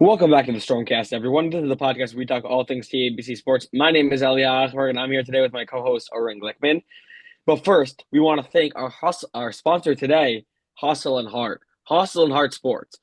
Welcome back to the Stormcast, everyone. This is the podcast where we talk all things TABC sports. My name is Elia Achbar, and I'm here today with my co-host Oren Glickman. But first, we want to thank our sponsor today, Hustle and Heart. Hustle and Heart Sports.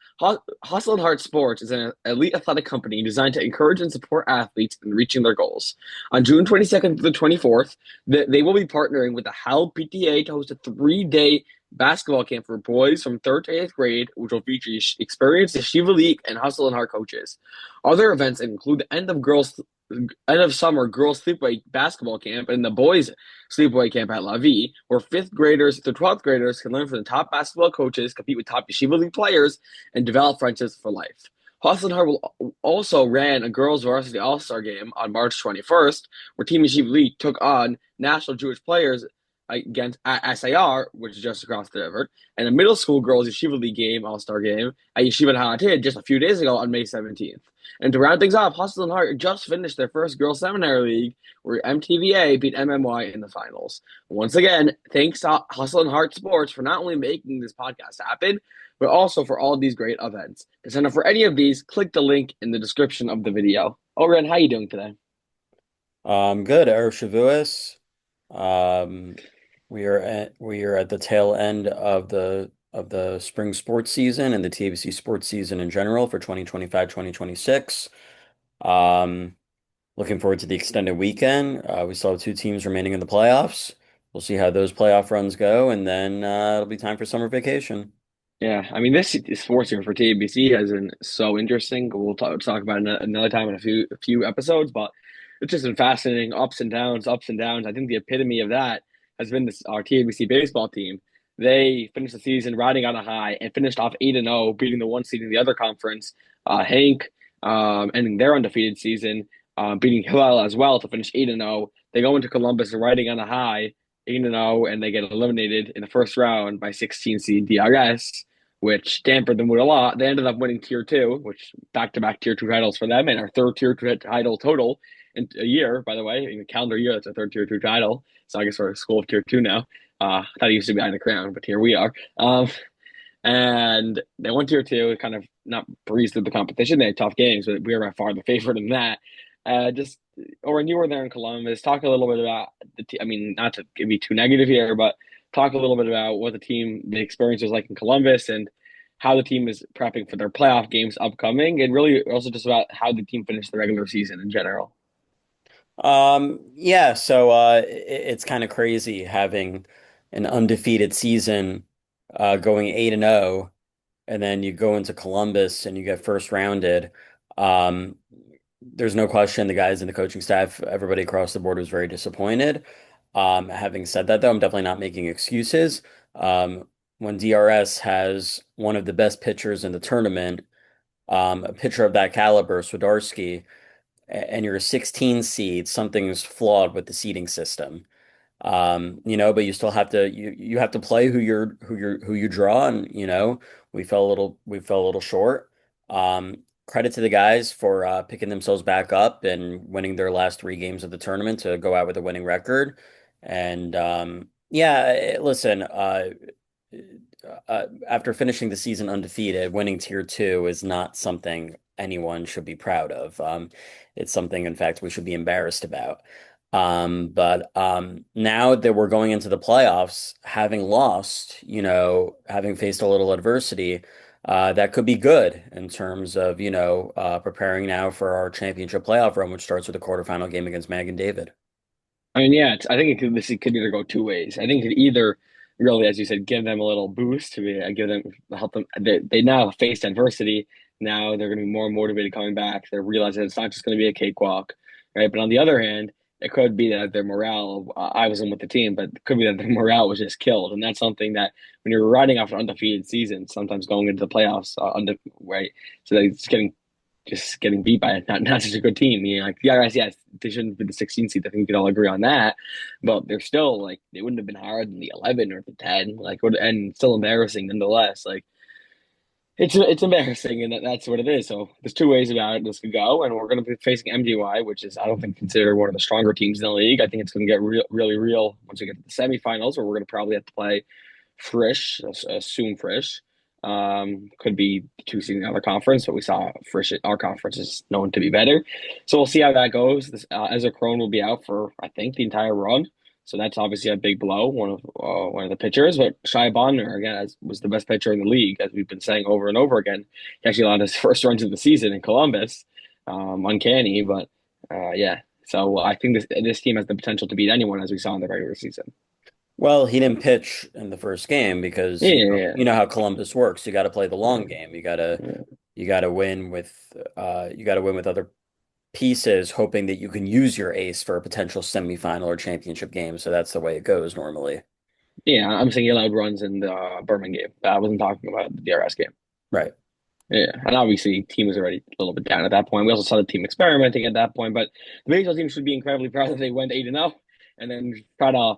Hustle and Heart Sports is an elite athletic company designed to encourage and support athletes in reaching their goals. On June 22nd to the 24th, they will be partnering with the Hal PTA to host a 3-day basketball camp for boys from 3rd to 8th grade, which will feature experienced Yeshiva League and Hustle and Heart coaches. Other events include the end of summer girls sleepaway basketball camp and the boys sleepaway camp at La Vie, where 5th graders to 12th graders can learn from the top basketball coaches, compete with top Yeshiva League players, and develop friendships for life. Hustle and Heart will also ran a girls varsity all-star game on March 21st, where Team Yeshiva League took on national Jewish players against at SAR, which is just across the river, and a middle school girls Yeshiva League game, all-star game, at Yeshiva Ha'atid just a few days ago on May 17th. And to round things off, Hustle and Heart just finished their first girls seminary league, where MTVA beat MMY in the finals. Once again, thanks to Hustle and Heart Sports for not only making this podcast happen, but also for all these great events. To sign up for any of these, click the link in the description of the video. Oren, how you doing today? Good, Erev Shavuos. Um, we are at the tail end of the spring sports season and the TABC sports season in general for 2025-2026. Um, Looking forward to the extended weekend. We still have two teams remaining in the playoffs. We'll see how those playoff runs go, and then it'll be time for summer vacation. Yeah, I mean, this sports year for TABC has been so interesting. We'll talk about it another time in a few episodes, but it's just been fascinating. Ups and downs, ups and downs. I think the epitome of that has been our TABC baseball team. They finished the season riding on a high and finished off 8-0, beating the one seed in the other conference, Hank, ending their undefeated season, beating Hillel as well to finish 8-0. They go into Columbus riding on a high, 8-0, and they get eliminated in the first round by 16 seed DRS, which dampened the mood a lot. They ended up winning Tier 2, which back-to-back Tier 2 titles for them, and our third Tier 2 title total in a year, by the way. In a calendar year, that's our third Tier 2 title. So I guess we're a school of Tier 2 now. I thought it used to be behind the crown, but here we are. And they went Tier 2, kind of not breezed through the competition. They had tough games, but we were by far the favorite in that. Just, or when you were there in Columbus, talk a little bit about I mean, not to be too negative here, but talk a little bit about what the experience was like in Columbus and how the team is prepping for their playoff games upcoming, and really also just about how the team finished the regular season in general. Yeah, so it's kind of crazy having an undefeated season going 8-0, and then you go into Columbus and you get first rounded. Um, there's no question the guys in the coaching staff, everybody across the board was very disappointed. Having said that, though, I'm definitely not making excuses. When DRS has one of the best pitchers in the tournament, a pitcher of that caliber, Swidarski, and you're a 16 seed, something's flawed with the seeding system. But you still have to you have to play who you draw, and we fell a little short. Credit to the guys for picking themselves back up and winning their last three games of the tournament to go out with a winning record. And yeah, listen, after finishing the season undefeated, winning tier two is not something anyone should be proud of. It's something, in fact, we should be embarrassed about. But now that we're going into the playoffs, having lost, having faced a little adversity, that could be good in terms of, preparing now for our championship playoff run, which starts with a quarterfinal game against Mag and David. I mean, yeah, I think it could either go two ways. I think it could either really, as you said, give them a little boost to be give them help them. They now faced adversity. Now they're going to be more motivated coming back. They're realizing it's not just going to be a cakewalk, right? But on the other hand, it could be that their morale. I wasn't with the team, but it could be that their morale was just killed, and that's something that when you're riding off an undefeated season, sometimes going into the playoffs, right? So that it's getting beat by not such a good team. Like yeah, guys, yes, they shouldn't be the 16 seed. I think we could all agree on that. But they're still like they wouldn't have been higher than the 11 or the 10. And still embarrassing nonetheless. Like it's embarrassing, and that's what it is. So there's two ways about it. This could go, and we're going to be facing MDY, which is I don't think considered one of the stronger teams in the league. I think it's going to get really real once we get to the semifinals, where we're going to probably have to play Frisch, assume Frisch. Could be two seeding other conference, but we saw for our conference is known to be better. So we'll see how that goes. Ezra Crone will be out for I think the entire run. So that's obviously a big blow. One of the pitchers, but Shai Bonner again was the best pitcher in the league, as we've been saying over and over again. He actually allowed his first runs of the season in Columbus. Uncanny, but yeah. So I think this team has the potential to beat anyone, as we saw in the regular season. Well, he didn't pitch in the first game because Yeah, yeah, you know how Columbus works. You got to play the long yeah. game. You got to Yeah. you got to win with other pieces, hoping that you can use your ace for a potential semifinal or championship game. So that's the way it goes normally. Yeah, I'm saying he allowed runs in the Berman game. I wasn't talking about the DRS game. Right. Yeah, and obviously, team was already a little bit down at that point. We also saw the team experimenting at that point, but the baseball team should be incredibly proud that they went 8-0 and then try to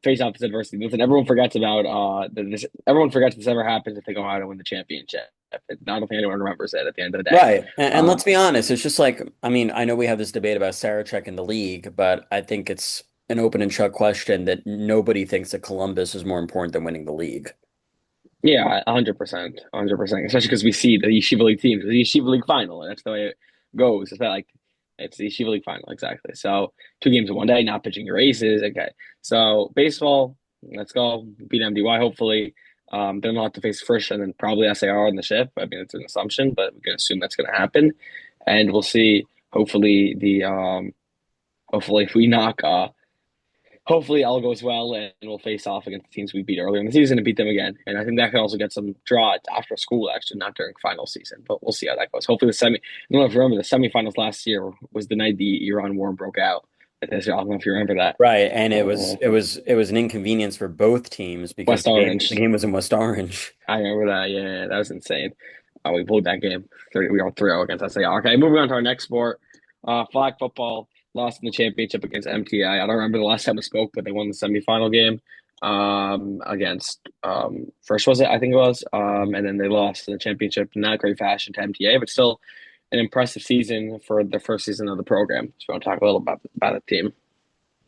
face off this adversity. Listen, everyone forgets about this. Everyone forgets this ever happens if they go out and win the championship. I don't think anyone remembers it at the end of the day. Right. And Uh, let's be honest, it's just like, I mean, I know we have this debate about Sarachek in the league, but I think it's an open and shut question that nobody thinks that Columbus is more important than winning the league. Yeah, 100%, 100%. Especially because we see the Yeshiva League teams, the Yeshiva League final, and that's the way it goes. It's not like it's the Yeshiva League final, exactly. So 2 games in one day, not pitching your aces. Okay, so baseball, let's go beat MDY. Hopefully, then we'll have to face Frisch and then probably SAR on the ship. I mean, it's an assumption, but we can assume that's going to happen, and we'll see. Hopefully, hopefully if we knock hopefully all goes well and we'll face off against the teams we beat earlier in the season and beat them again. And I think that could also get some draw after school, actually, not during final season, but we'll see how that goes. Hopefully I don't know if you remember the semifinals last year was the night the Iran war broke out. I don't know if you remember that. Right. And Uh, it was an inconvenience for both teams because West the Orange. game was in West Orange. I remember that. Yeah, that was insane. We pulled that game. We were 3-0 against SAR. Okay, moving on to our next sport. Flag football lost in the championship against MTI. I don't remember the last time we spoke, but they won the semifinal game against first was it? I think it was. And then they lost in the championship in not great fashion to MTA, but still an impressive season for the first season of the program. So I want to talk a little about the team.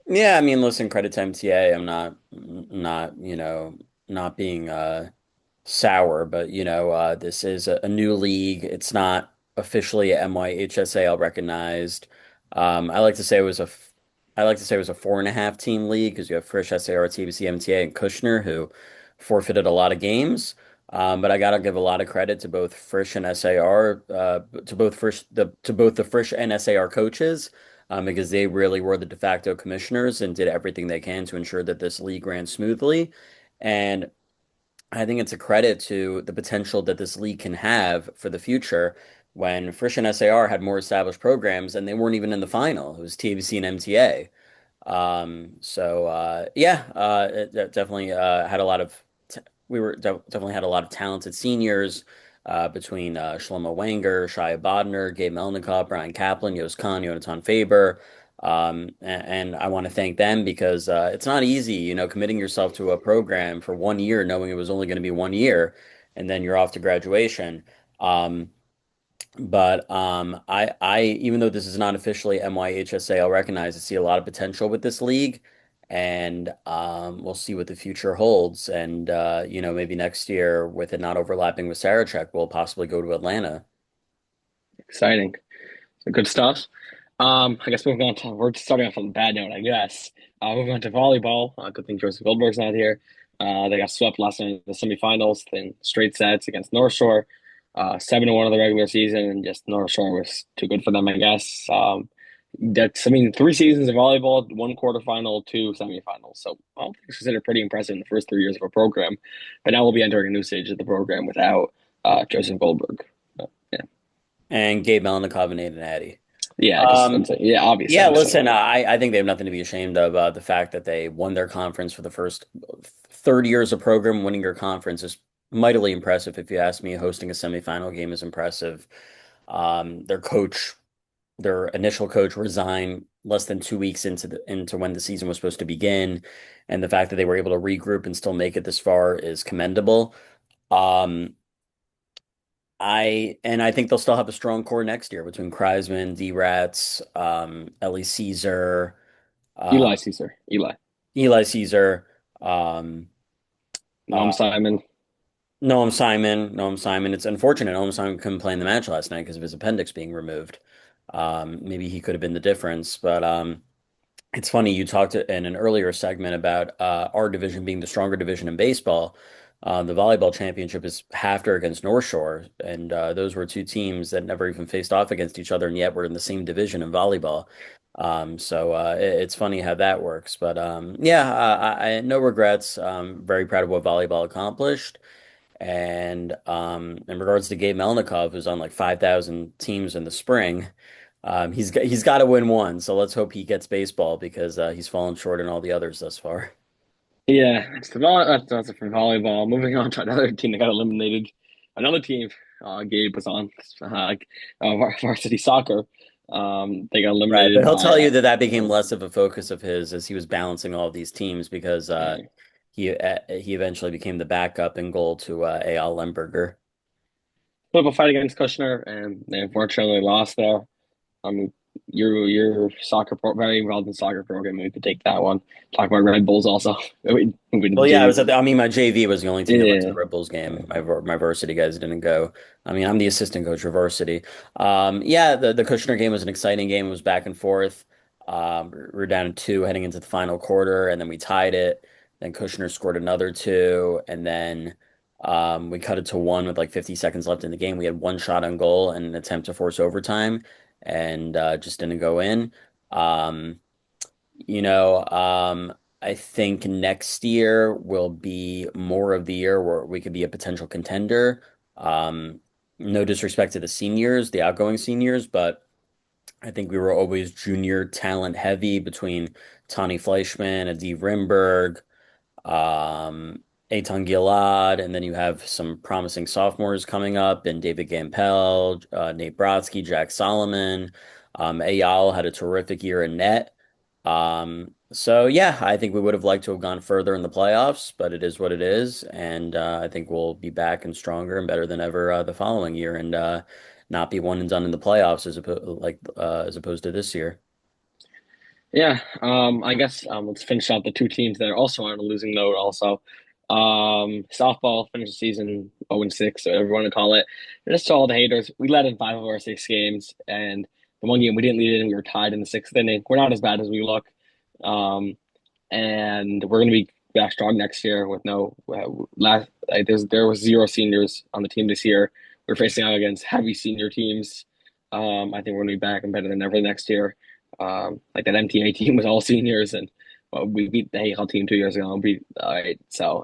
Yeah, I mean, listen, credit to MTA. I'm not, not being sour, but this is a new league. It's not officially MYHSAL recognized. I like to say I like to say it was a 4.5 team league because you have Frisch, SAR, TBC, MTA, and Kushner who forfeited a lot of games. But I gotta give a lot of credit to both Frisch and SAR, to both the Frisch and SAR coaches, because they really were the de facto commissioners and did everything they can to ensure that this league ran smoothly. And I think it's a credit to the potential that this league can have for the future when Frisch and SAR had more established programs and they weren't even in the final. It was TBC and MTA. Yeah, it definitely had a lot of t we were de definitely had a lot of talented seniors between Shlomo Wenger, Shia Bodner, Gabe Melnikov, Brian Kaplan, Yost Kahn, Yonatan Faber. And I want to thank them because it's not easy, committing yourself to a program for 1 year, knowing it was only going to be 1 year, and then you're off to graduation. Um, but even though this is not officially MYHSAL recognized, I see a lot of potential with this league, and we'll see what the future holds. And maybe next year, with it not overlapping with Sarachek, we'll possibly go to Atlanta. Exciting. So good stuff. I guess moving on to we're starting off on a bad note, I guess. Moving on to volleyball. Good thing Joseph Goldberg's not here. They got swept last night in the semifinals, then straight sets against North Shore. 7-1 of the regular season, and just North Shore was too good for them, I guess. I mean, 3 seasons of volleyball, 1 quarterfinal, 2 semifinals. So I think it's considered pretty impressive in the first 3 years of a program. But now we'll be entering a new stage of the program without Joseph Goldberg. Yeah, And Gabe Melnikov and Aiden Addy. yeah, just I'm Um, saying, yeah, obviously, Yeah, obviously. listen, I think they have nothing to be ashamed of. The fact that they won their conference for the first 30 years of program, winning your conference is mightily impressive. If you ask me, hosting a semifinal game is impressive. Their coach, their initial coach, resigned less than 2 weeks into when the season was supposed to begin, and the fact that they were able to regroup and still make it this far is commendable. Um, I think they'll still have a strong core next year between Kreisman, D-Rats, Ellie Caesar. Uh, Eli Caesar, Eli, Eli Caesar, um, uh, Mom Simon. Noam Simon. It's unfortunate Noam Simon couldn't play in the match last night because of his appendix being removed. Maybe he could have been the difference, but it's funny, you talked in an earlier segment about our division being the stronger division in baseball. The volleyball championship is HAFTR against North Shore, and those were two teams that never even faced off against each other, and yet were in the same division in volleyball. It's funny how that works. But yeah, no regrets. Very proud of what volleyball accomplished. And in regards to Gabe Melnikov, who's on like 5,000 teams in the spring. He's got to win one, so let's hope he gets baseball because he's fallen short in all the others thus far. Yeah, that's it for volleyball. Moving on to another team that got eliminated. Another team, Gabe was on, varsity soccer. They got Right, but eliminated he'll by tell you that that became less of a focus of his as he was balancing all of these teams because he eventually became the backup in goal to Eyal Lemberger. political fight against Kushner, and they unfortunately lost there. Um, your very involved in soccer program. We could take that one. Talk about Red Bulls also. We Well, did yeah, I was J. at I mean, my JV was the only team that went to Yeah, the Red Bulls game. My varsity guys didn't go. I mean, I'm the assistant coach for varsity. Yeah, the Kushner game was an exciting game. It was back and forth. We were down 2 heading into the final quarter, and then we tied it. Then Kushner scored another 2, and then we cut it to 1 with like 50 seconds left in the game. We had one shot on goal and an attempt to force overtime, and just didn't go in. Um, you know, I think next year will be more of the year where we could be a potential contender. No disrespect to the seniors, the outgoing seniors, but I think we were always junior talent heavy between Tani Fleischman, Adi Rimberg, um, Eitan Gilad, and then you have some promising sophomores coming up, and David Gampel, Nate Brodsky, Jack Solomon. Eyal had a terrific year in net. So yeah, I think we would have liked to have gone further in the playoffs, but it is what it is, and I think we'll be back and stronger and better than ever the following year, and not be one and done in the playoffs as opposed to this year. yeah. I guess let's finish out the two teams that are also on a losing note. Also, softball finished the season 0-6, so whatever you want to call it. And just to all the haters, we led in 5 of our 6 games, and the one game we didn't lead in, we were tied in the sixth inning. We're not as bad as we look. Um, and we're going to be back strong next year with no last. Like, there was zero seniors on the team this year. We're facing out against heavy senior teams. I think we're going to be back and better than ever next year. Like that MTA team was all seniors, and well, we beat the Hale team 2 years ago.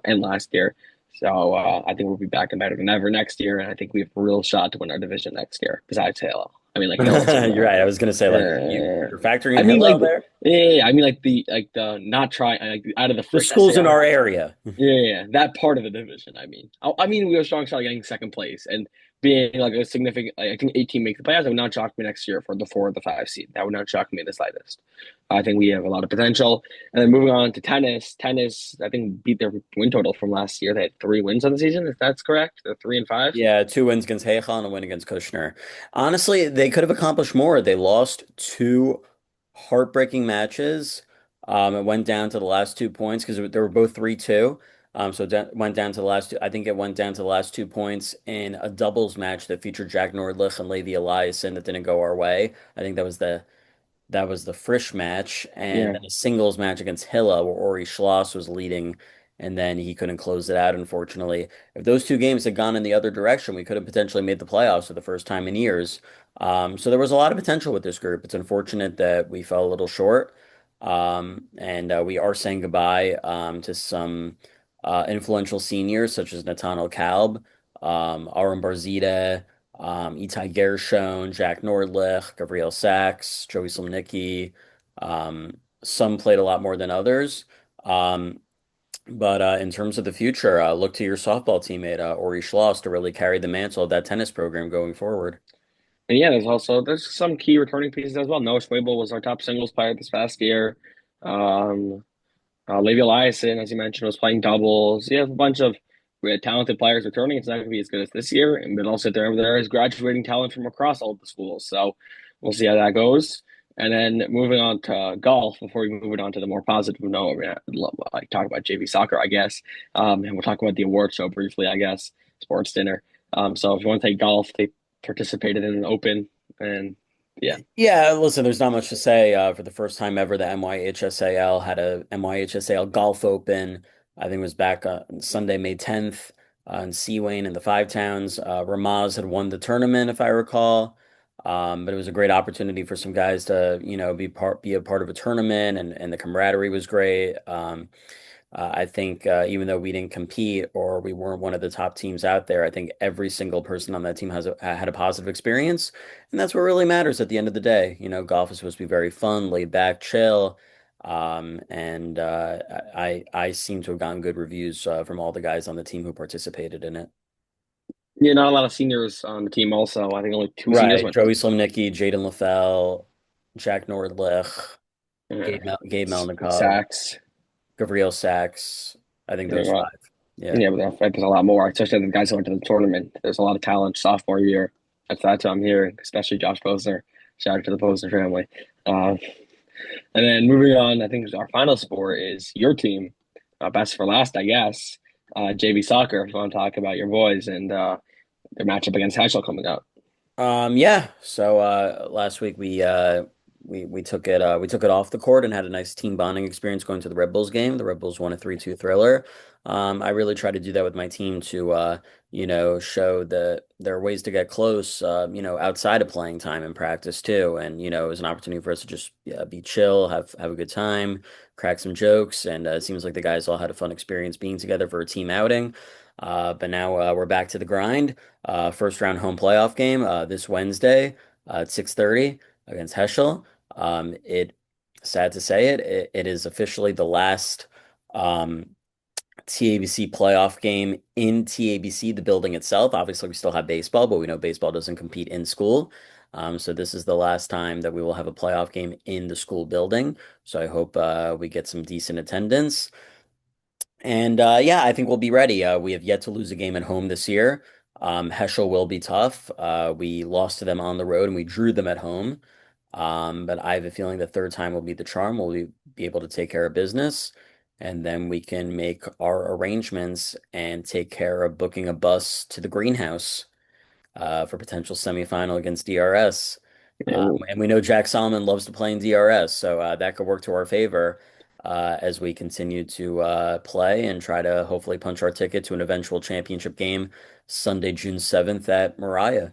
And last year. So I think we'll be back and better than ever next year, and I think we have a real shot to win our division next year. Besides Hale, I mean, like Hale's in You're the right. I was gonna say like uh, you're factoring I in mean, Hilla like, out there. yeah, I mean, like the not trying, like out of the The frick. I schools say in out of our the area. yeah, that part of the division. I mean, we have a strong shot at getting second place and being like a significant. Like, I think 18 makes the playoffs. That would not shock me next year for the 4 or the 5 seed. That would not shock me the slightest. I think we have a lot of potential. And then moving on to tennis. Tennis, I think beat their win total from last year. They had 3 wins on the season. If that's correct, they're 3-5. Yeah, 2 wins against Heichal and a win against Kushner. Honestly, they could have accomplished more. They lost 2 heartbreaking matches. It went down to the last 2 points because they were both 3-2. It went down to the last two. I think it went down to the last 2 points in a doubles match that featured Jack Nordlich and Levi Eliasson that didn't go our way. I think that was the Frisch match, and Yeah, then a singles match against Hilla where Ori Schloss was leading, and then he couldn't close it out, unfortunately. If those 2 games had gone in the other direction, we could have potentially made the playoffs for the first time in years. So there was a lot of potential with this group. It's unfortunate that we fell a little short, and we are saying goodbye to some influential seniors such as Nathaniel Kalb, Aron Barzita. Itai Gershon, Jack Nordlich, Gabriel Sachs, Joey Slomnicki. Some played a lot more than others. Um, but in terms of the future, look to your softball teammate, Ori Schloss, to really carry the mantle of that tennis program going forward. and yeah, there's some key returning pieces as well. Noah Schwabel was our top singles player this past year. Um, Levi Eliasson, as you mentioned, was playing doubles. You have a bunch of talented players returning. It's not going to be as good as this year, but also there is graduating talent from across all of the schools. So we'll see how that goes. And then moving on to golf, before we move it on to the more positive note, like talk about JV soccer, I guess, and we'll talk about the award show briefly, I guess. sports dinner. So if you want to take golf, they participated in an open, and yeah. Yeah, listen, there's not much to say. For the first time ever, the MYHSAL had a MYHSAL Golf Open. I think it was back on Sunday, May 10th, in Seawayn in the Five Towns. Ramaz had won the tournament, if I recall. But it was a great opportunity for some guys to, be a part of a tournament, and the camaraderie was great. I think even though we didn't compete or we weren't one of the top teams out there, I think every single person on that team had a positive experience, and that's what really matters at the end of the day. Golf is supposed to be very fun, laid back, chill, and I seem to have gotten good reviews from all the guys on the team who participated in it. Yeah, not a lot of seniors on the team also. I think only two seniors Right, went. Joey Slomnicki, Jaden LaFell, Jack Nordlich, Gabe Melnikov, Sacks. Gabriel Sachs. I think those Yeah, five. Yeah. yeah, but there's a lot more, especially the guys that went to the tournament. There's a lot of talent sophomore year. That's what I'm hearing, especially Josh Posner. Shout out to the Posner family. Uh, and then moving on, I think our final sport is your team. Best for last, I guess. JV soccer. If you want to talk about your boys and their matchup against Heschel coming up. Yeah. So last week we took it off the court and had a nice team bonding experience going to the Red Bulls game. The Red Bulls won a 3-2 thriller. I really try to do that with my team to show that there are ways to get close, outside of playing time and practice too. And it was an opportunity for us to just be chill, have a good time, crack some jokes, and it seems like the guys all had a fun experience being together for a team outing. But now we're back to the grind. First round home playoff game this Wednesday at 6:30 against Heschel. It sad to say it is officially the last um, TABC playoff game in TABC, the building itself. Obviously, we still have baseball, but we know baseball doesn't compete in school. So this is the last time that we will have a playoff game in the school building. So I hope we get some decent attendance. And yeah, I think we'll be ready. We have yet to lose a game at home this year. Heschel will be tough. We lost to them on the road and we drew them at home. But I have a feeling the third time will be the charm. We'll be able to take care of business, and then we can make our arrangements and take care of booking a bus to the greenhouse for potential semifinal against DRS. And And we know Jack Solomon loves to play in DRS, so that could work to our favor as we continue to play and try to hopefully punch our ticket to an eventual championship game Sunday, June 7th at Mariah.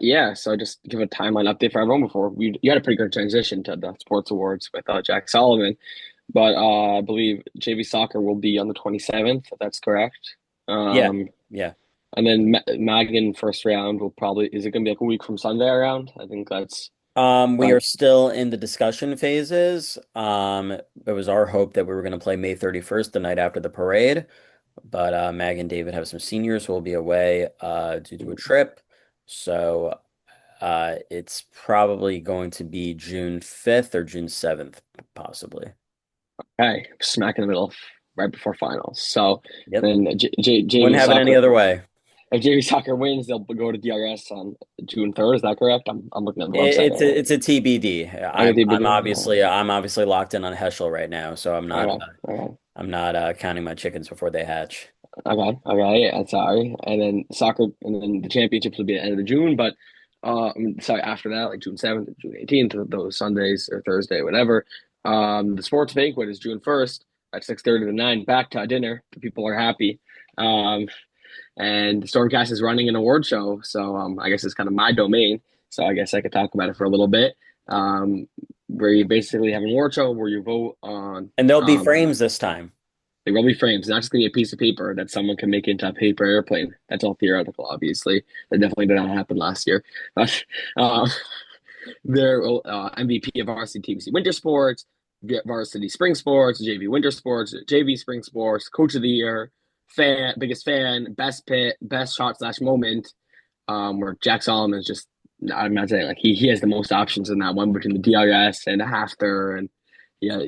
yeah, so just give a timeline update for everyone before you had a pretty good transition to the sports awards with Jack Solomon, but I believe JV soccer will be on the 27th, if that's correct. Yeah, Um, yeah. and then Magan first round will probably is it gonna be like a week from Sunday around? I think that's We uh, are still in the discussion phases. It was our hope that we were going to play May 31st, the night after the parade, but Mag and David have some seniors who will be away due to a trip. So it's probably going to be June 5th or June 7th, possibly. okay, smack in the middle, right before finals. So Yep. then Wouldn't JV have it any soccer. other way. If JV soccer wins, they'll go to DRS on June 3rd. Is that correct? I'm looking at the website It's right now. a, it's a TBD. Okay, I'm obviously locked in on Heschel right now, so okay, okay. I'm not counting my chickens before they hatch. Okay, okay, yeah, sorry. And then soccer, and then the championships will be at the end of June. But sorry, after that, like June 7th, or June 18th, those Sundays or Thursday, whatever. The sports banquet is June 1st at 6:30 to 9. Back to dinner. The people are happy. Um, and Stormcast is running an award show, so I guess it's kind of my domain. So I guess I could talk about it for a little bit. Where you basically have an award show where you vote on And there'll be frames this time. they will be frames. It's not just going to be a piece of paper that someone can make into a paper airplane. That's all theoretical, obviously. That definitely did not happen last year. But they're MVP of varsity team C winter sports, varsity spring sports, JV winter sports, JV spring sports, coach of the year, biggest fan, best pit, best shot slash moment. Where Jack Solomon is just, I'm not saying like he has the most options in that one between the DRS and the Hafter and yeah,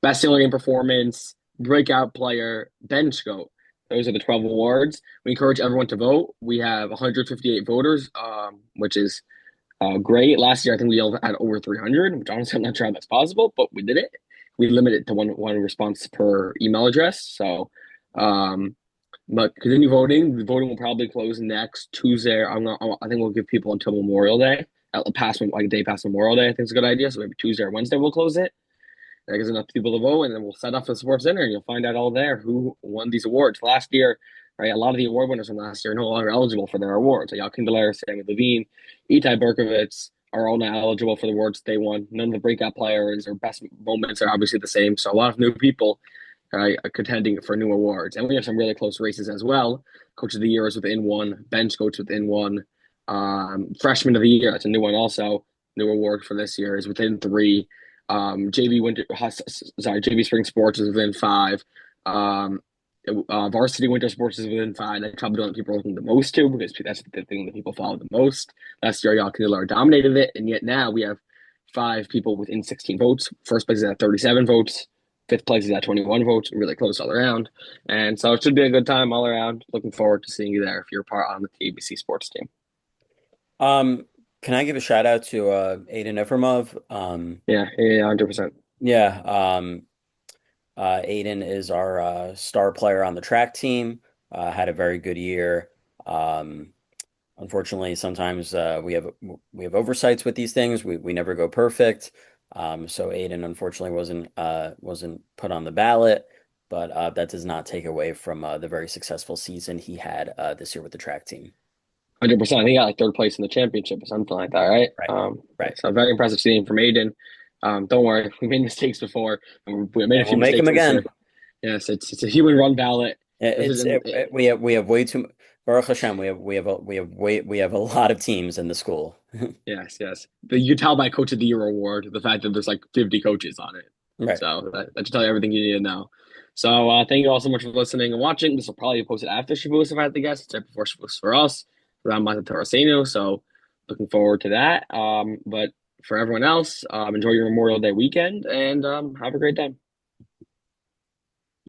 best alien performance, breakout player, bench goat. Those are the 12 awards. We encourage everyone to vote. We have 158 voters, which is great. Last year, I think we had over 300, which honestly, I'm not sure how that's possible, but we did it. We limit it to one response per email address. So But continue voting. The voting will probably close next Tuesday. I think we'll give people until Memorial Day, past like a day past Memorial Day. I think it's a good idea. So maybe Tuesday or Wednesday we'll close it. That gives enough people to vote, and then we'll set up the sports dinner, and you'll find out all there who won these awards last year. Right, a lot of the award winners from last year are no longer eligible for their awards. So Joachim Dallaire, Sammy Levine, Itai Berkovitz are all now eligible for the awards they won. None of the breakout players or best moments are obviously the same. So a lot of new people contending for new awards. And we have some really close races as well. Coach of the Year is within one, bench coach within one, freshman of the year, that's a new one also. New award for this year is within three. JV Spring Sports is within five. Varsity Winter Sports is within five. That's probably the one people are looking the most to because that's the thing that people follow the most. Last year, Joachim Dallaire dominated it, and yet now we have five people within 16 votes. First place is at 37 votes. Fifth place is at 21 votes, really close all around. And so it should be a good time all around. Looking forward to seeing you there if you're part on the ABC sports team. Can I give a shout out to Aiden Ifremov? Yeah, 100%. Yeah, Aiden is our star player on the track team. Had a very good year. Um, Unfortunately, sometimes we have oversights with these things. We never go perfect. So Aiden unfortunately wasn't put on the ballot, but that does not take away from the very successful season he had this year with the track team. 100%. I think he got like third place in the championship or something like that, right? Right, right. So very impressive seeing from Aiden. Don't worry, we made mistakes before, and we made a And few we'll make mistakes them this again. year. Yes, it's a human run ballot. We have way too Baruch Hashem, we have a lot of teams in the school. Yes, yes. But you can tell by Coach of the Year award the fact that there's like 50 coaches on it. Right. So that should tell you everything you need to know. So thank you all so much for listening and watching. This will probably be posted after Shavuos if I had to guess. It's right before Shavuos for us around Mata Torasenu. So looking forward to that. But for everyone else, enjoy your Memorial Day weekend and have a great day.